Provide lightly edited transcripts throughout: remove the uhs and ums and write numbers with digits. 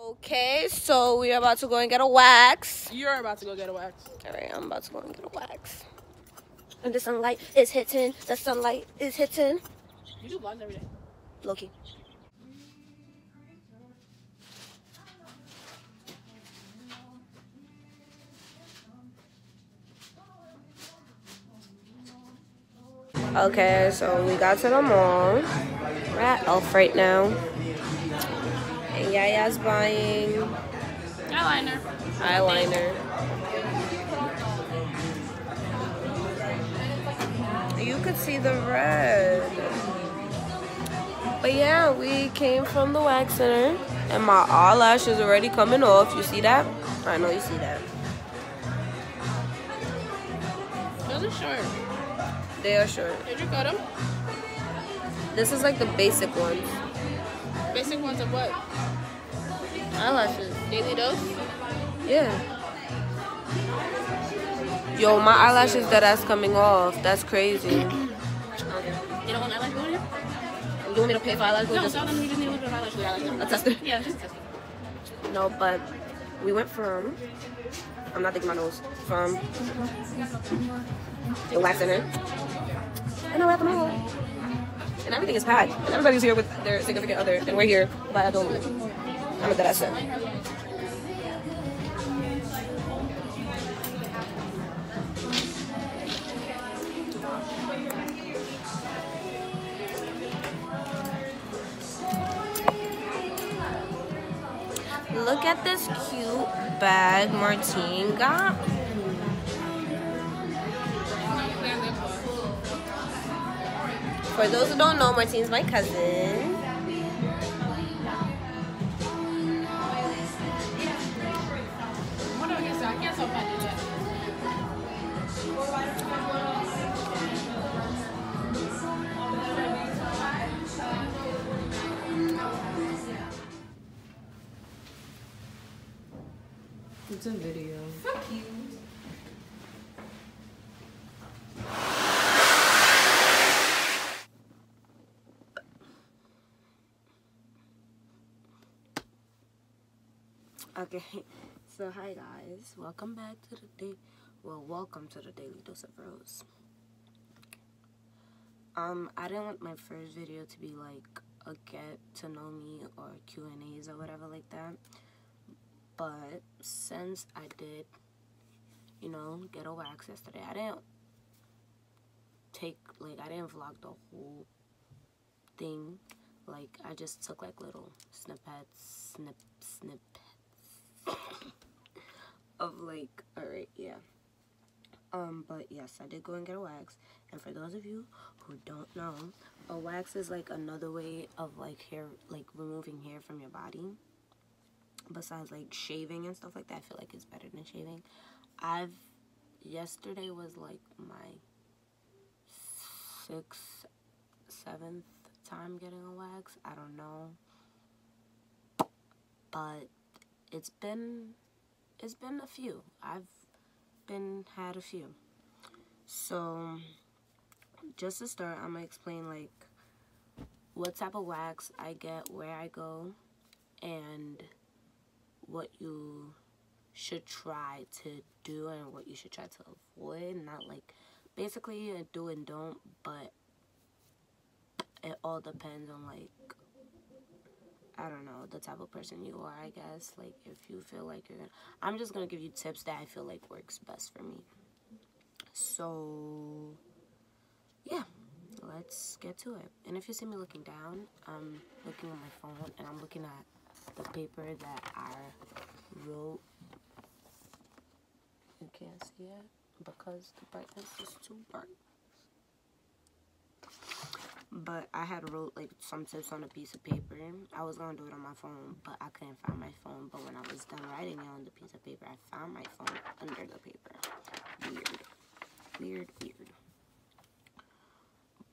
Okay, so we're about to go and get a wax. You're about to go get a wax. Alright, I'm about to go and get a wax. And the sunlight is hitting. The sunlight is hitting. You do vlogs every day. Low-key. Okay, so we got to the mall. We're at Elf right now. And Yaya's buying eyeliner. You could see the red. But yeah, we came from the wax center. And my eyelash is already coming off. You see that? I know you see that. Those are short. They are short. Did you cut them? This is like the basic ones. Basic ones of what? Eyelashes. Daily Dose? Yeah. Yo, my eyelashes that ass coming off. That's crazy. You don't want eyelash glue in here? You want me to pay for eyelash glue? No, tell them you just need a little bit of eyelash glue. I like them. A tester? Yeah, just a tester. No, but we went from, I'm not thinking my nose, from the wax center. And now we're at the mall. And everything is packed. And everybody's here with their significant other. And we're here by adult. I'm a dead ass. Look at this cute bag Martine got. For those who don't know, Martine's my cousin. It's a video. Fuck you. Okay, so hi guys, welcome back to the day. Well, welcome to the Daily Dose of Rose. I didn't want my first video to be like a get to know me or Q&As or whatever like that. But since I did, you know, get a wax yesterday, I didn't vlog the whole thing. Like, I just took like little snippets of like, alright, yeah. But yes, I did go and get a wax. And for those of you who don't know, a wax is like another way of like hair, like removing hair from your body. Besides like shaving and stuff like that, I feel like it's better than shaving. Yesterday was like my 6th, 7th time getting a wax. I don't know. But it's been a few. I've had a few. So just to start, I'm gonna explain like what type of wax I get, where I go, and what you should try to do and what you should try to avoid. Not like basically a do and don't, but it all depends on like, I don't know, the type of person you are, I guess. Like, if you feel like you're gonna, I'm just gonna give you tips that I feel like works best for me. So yeah, let's get to it. And if you see me looking down, I'm looking at my phone and I'm looking at the paper that I wrote. You can't see it because the brightness is too bright. But I had wrote like some tips on a piece of paper. I was gonna do it on my phone, but I couldn't find my phone. But when I was done writing it on the piece of paper, I found my phone under the paper. Weird.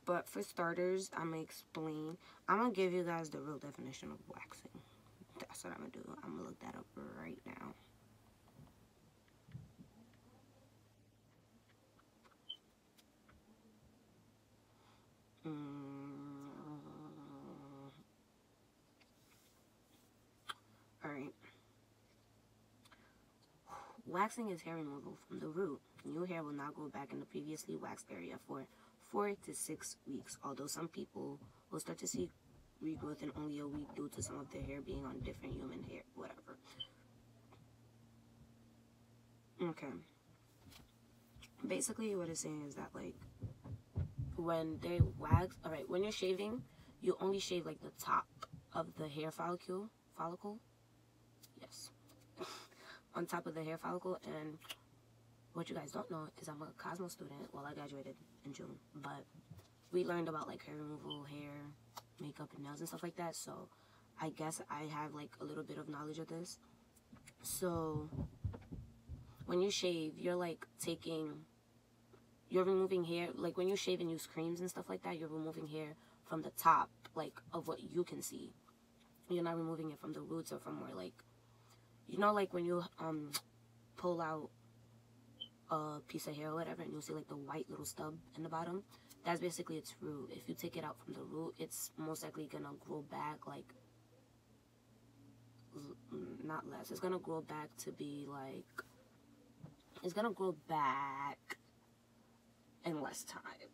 But for starters, I'm gonna give you guys the real definition of waxing. That's what I'm gonna do. I'm gonna look that up right now. Alright. waxing is hair removal from the root. New hair will not grow back in the previously waxed area for 4 to 6 weeks, although some people will start to see regrowth in only a week due to some of their hair being on different human hair, whatever. Okay. Basically, what it's saying is that, like, when they wax, alright, when you're shaving, you only shave, like, the top of the hair follicle, yes, on top of the hair follicle. And what you guys don't know is I'm a Cosmo student. Well, I graduated in June, but we learned about, like, hair removal, hair, makeup, and nails and stuff like that, so I guess I have, like, a little bit of knowledge of this. So when you shave, you're, like, you're removing hair, like, when you shave and use creams and stuff like that, you're removing hair from the top, like, of what you can see. You're not removing it from the roots or from where, like, you know, like, when you pull out a piece of hair or whatever, and you'll see, like, the white little stub in the bottom. That's basically its root. If you take it out from the root, it's most likely gonna grow back, like, not less. It's gonna grow back to be, like, it's gonna grow back in less time.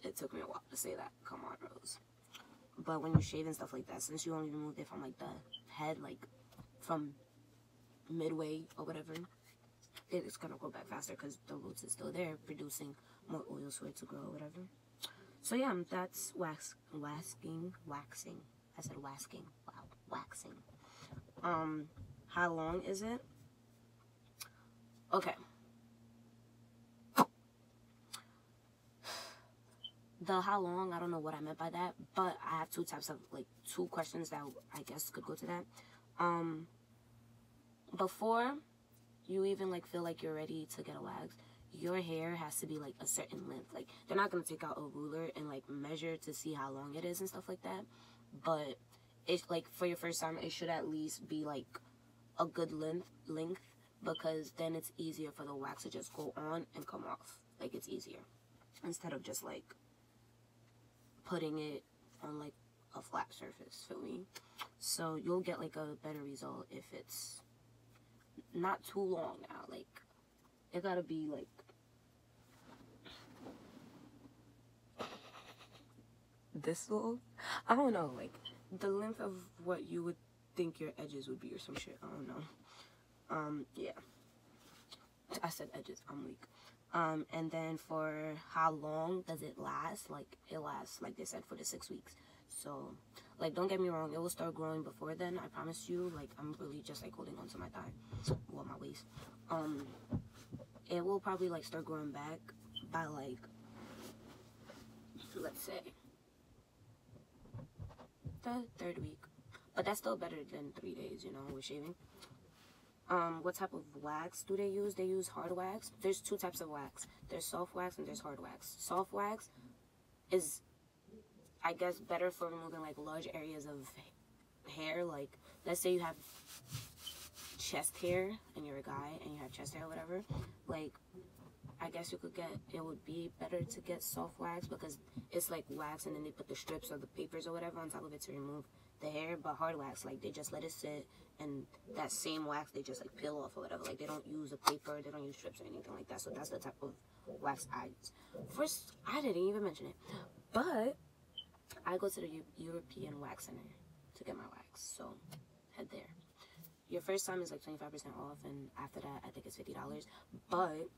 It took me a while to say that. Come on, Rose. But when you shave and stuff like that, since you only removed it from, like, the head, like, from midway or whatever, it's gonna grow back faster because the roots is still there, producing more oils for it to grow or whatever. So yeah, that's waxing. I said waxing. Wow, waxing. How long is it? Okay. The how long, I don't know what I meant by that, but I have two types of, like, 2 questions that I guess could go to that. Before you even, like, feel like you're ready to get a wax, your hair has to be, like, a certain length. Like, they're not gonna take out a ruler and, like, measure to see how long it is and stuff like that, but it's, like, for your first time, it should at least be, like, a good length, because then it's easier for the wax to just go on and come off. Like, it's easier, instead of just, like, putting it on, like, a flat surface, feel me? So you'll get, like, a better result if it's not too long now. Like, it gotta be, like, this long. I don't know, like, the length of what you would think your edges would be or some shit. I don't know. Yeah. I said edges. I'm weak. And then for how long does it last? Like, it lasts, like they said, for the 6 weeks. So, like, don't get me wrong, it will start growing before then, I promise you. Like, I'm really just, like, holding on to my thigh, well, my waist. It will probably, like, start growing back by, like, let's say the 3rd week. But that's still better than 3 days, you know, with shaving. What type of wax do they use? They use hard wax. There's 2 types of wax. There's soft wax and there's hard wax. Soft wax is, I guess, better for removing, like, large areas of hair. Like, let's say you have chest hair and you're a guy and you have chest hair or whatever. Like, I guess you could get, it would be better to get soft wax because it's like wax and then they put the strips or the papers or whatever on top of it to remove the hair. But hard wax, like, they just let it sit, and that same wax they just, like, peel off or whatever. Like, they don't use a paper, they don't use strips or anything like that. So that's the type of wax I use. First, I didn't even mention it, but I go to the European Wax Center to get my wax, so head there. Your first time is like 25% off, and after that I think it's $50. But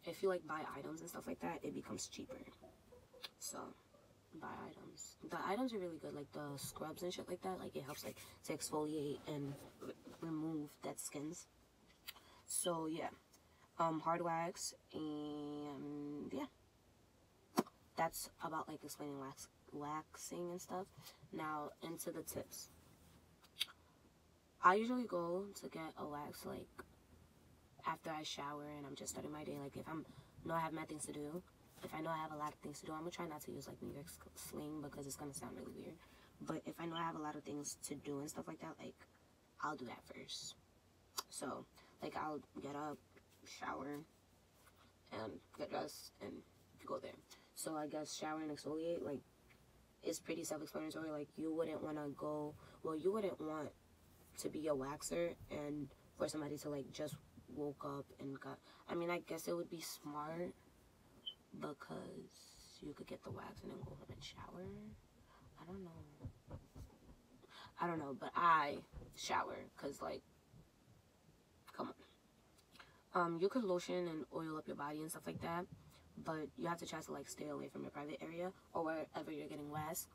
if you, like, buy items and stuff like that, it becomes cheaper. So buy items. The items are really good, like the scrubs and shit like that. Like, it helps, like, to exfoliate and remove dead skins. So yeah, hard wax, and yeah, that's about, like, explaining waxing and stuff. Now into the tips. I usually go to get a wax, like, after I shower and I'm just starting my day. Like, if I have mad things to do, if I know I have a lot of things to do, I'm gonna try not to use, like, New York slang because it's gonna sound really weird. But if I know I have a lot of things to do and stuff like that, like, I'll do that first. So, like, I'll get up, shower, and get dressed and go there. So I guess shower and exfoliate, like, it's pretty self-explanatory. Like, you wouldn't want to go, well, you wouldn't want to be a waxer and for somebody to like just woke up and got, I mean, I guess it would be smart because you could get the wax and then go home and shower. I don't know, but I shower because, like, come on. You could lotion and oil up your body and stuff like that, but you have to try to like stay away from your private area or wherever you're getting wax.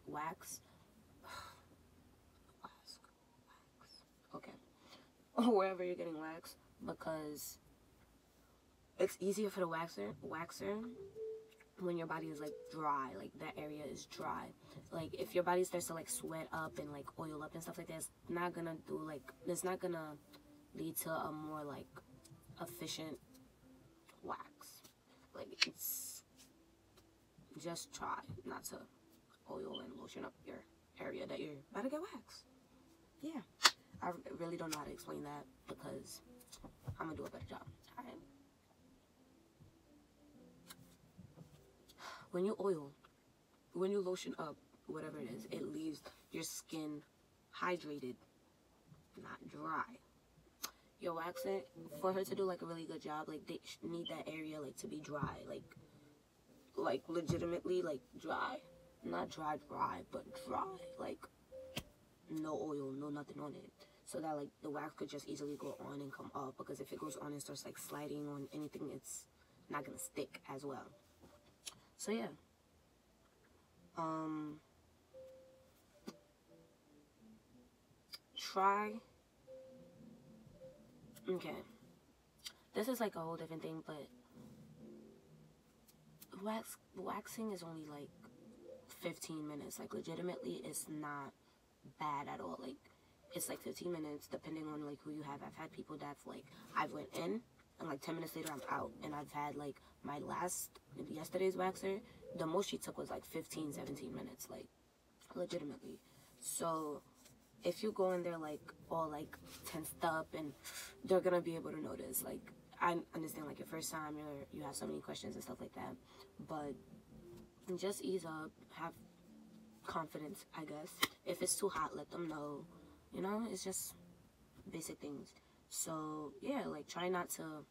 Okay. Or wherever you're getting wax, because it's easier for the waxer when your body is like dry, like that area is dry. Like if your body starts to like sweat up and like oil up and stuff like that, it's not gonna lead to a more like efficient wax. Like, it's just try not to oil and lotion up your area that you're about to get waxed. Yeah, I really don't know how to explain that because I'm gonna do a better job. All right. When you oil, when you lotion up, whatever it is, it leaves your skin hydrated, not dry. Your waxer, for her to do like a really good job, like they need that area like to be dry, like legitimately like dry, not dry, but dry, like no oil, no nothing on it, so that like the wax could just easily go on and come off, because if it goes on and starts like sliding on anything, it's not gonna stick as well. So yeah, try. Okay, this is like a whole different thing, but waxing is only like 15 minutes. Like legitimately, it's not bad at all. Like it's like 15 minutes depending on like who you have. I've had people that's like, I went in and like 10 minutes later I'm out, and I've had like my yesterday's waxer, the most she took was like 15-17 minutes, like legitimately. So if you go in there like all like tensed up, and they're gonna be able to notice. Like I understand like your first time, you have so many questions and stuff like that, but just ease up, have confidence, I guess. If it's too hot, let them know. You know, it's just basic things. So yeah, like try not to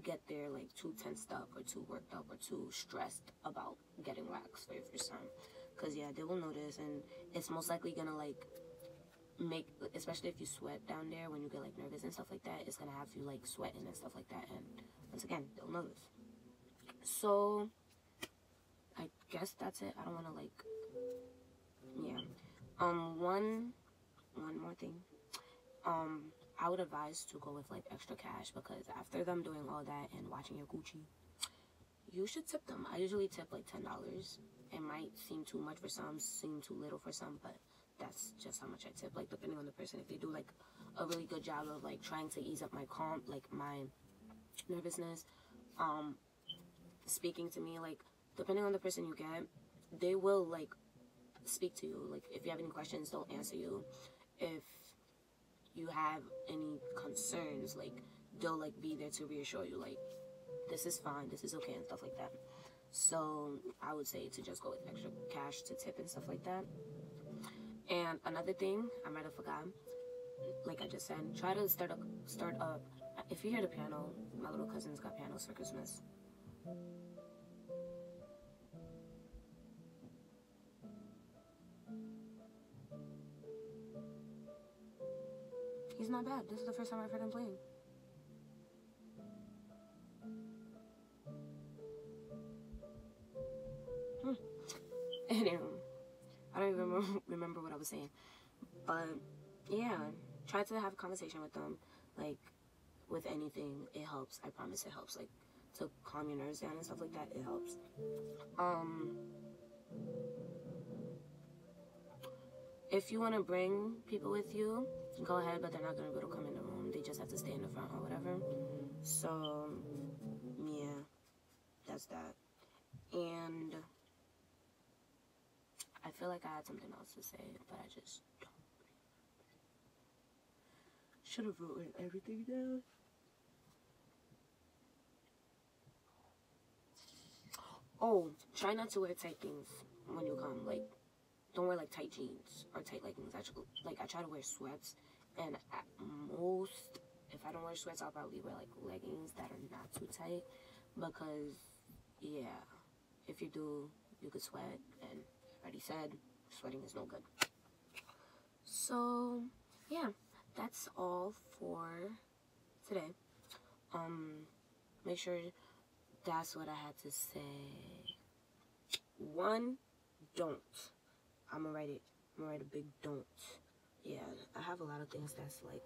get there like too tensed up or too worked up or too stressed about getting waxed for your first time, because yeah, they will notice, and it's most likely gonna like make, especially if you sweat down there when you get like nervous and stuff like that, it's gonna have you like sweating and stuff like that, and once again, they'll notice. So I guess that's it. I don't want to like, yeah. One more thing. I would advise to go with like extra cash, because after them doing all that and watching your Gucci, you should tip them. I usually tip like $10. It might seem too much for some, seem too little for some, but that's just how much I tip. Like depending on the person, if they do like a really good job of like trying to ease up my my nervousness, speaking to me, like depending on the person you get, they will like speak to you. Like if you have any questions, they'll answer you. If you have any concerns, like they'll like be there to reassure you, like this is fine, this is okay, and stuff like that. So I would say to just go with extra cash to tip and stuff like that. And another thing I might have forgotten, like I just said, try to start up. If you hear the piano, my little cousin's got pianos for Christmas. He's not bad. This is the first time I've heard him playing. Anyway, I don't even remember what I was saying. But yeah, try to have a conversation with them. Like with anything, it helps. I promise it helps. Like to calm your nerves down and stuff like that, it helps. If you want to bring people with you, go ahead, but they're not going to be able to come in the room. They just have to stay in the front or whatever. So, yeah, that's that. And I feel like I had something else to say, but I just don't. Should have written everything down. Oh, try not to wear tight things when you come. Like, don't wear like tight jeans or tight leggings. I try to wear sweats And at most, if I don't wear sweats, I'll probably wear like leggings that are not too tight, because yeah, if you do, you could sweat, and I already said sweating is no good. So yeah, that's all for today. Make sure that's what I had to say. One, don't. I'm gonna write it. I'm gonna write a big don't. Yeah, I have a lot of things that's like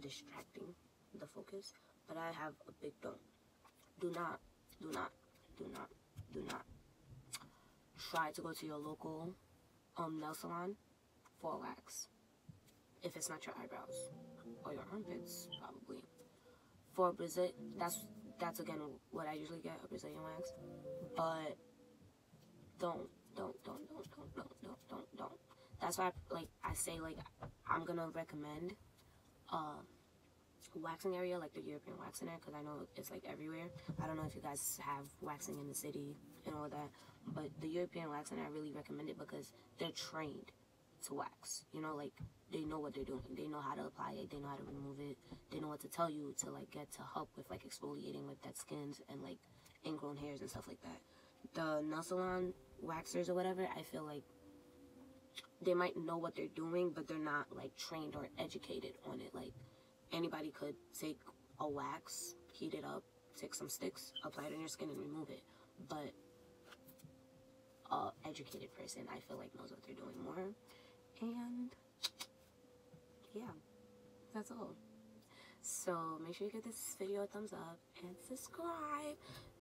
distracting the focus, but I have a big don't. Do not, do not, do not, do not try to go to your local nail salon for a wax if it's not your eyebrows or your armpits, probably. For a Brazil, that's again what I usually get, a Brazilian wax. But don't. That's why I say I'm gonna recommend waxing area, like the European waxing area, because I know it's like everywhere. I don't know if you guys have waxing in the city and all that, but the European waxing I really recommend it because they're trained to wax. You know, like they know what they're doing. They know how to apply it. They know how to remove it. They know what to tell you to like get to help with like exfoliating with dead skins and like ingrown hairs and stuff like that. The nail salon waxers or whatever, I feel like they might know what they're doing, but they're not like trained or educated on it. Like anybody could take a wax, heat it up, take some sticks, apply it on your skin and remove it. But a educated person, I feel like, knows what they're doing more. And yeah, that's all. So make sure you give this video a thumbs up and subscribe.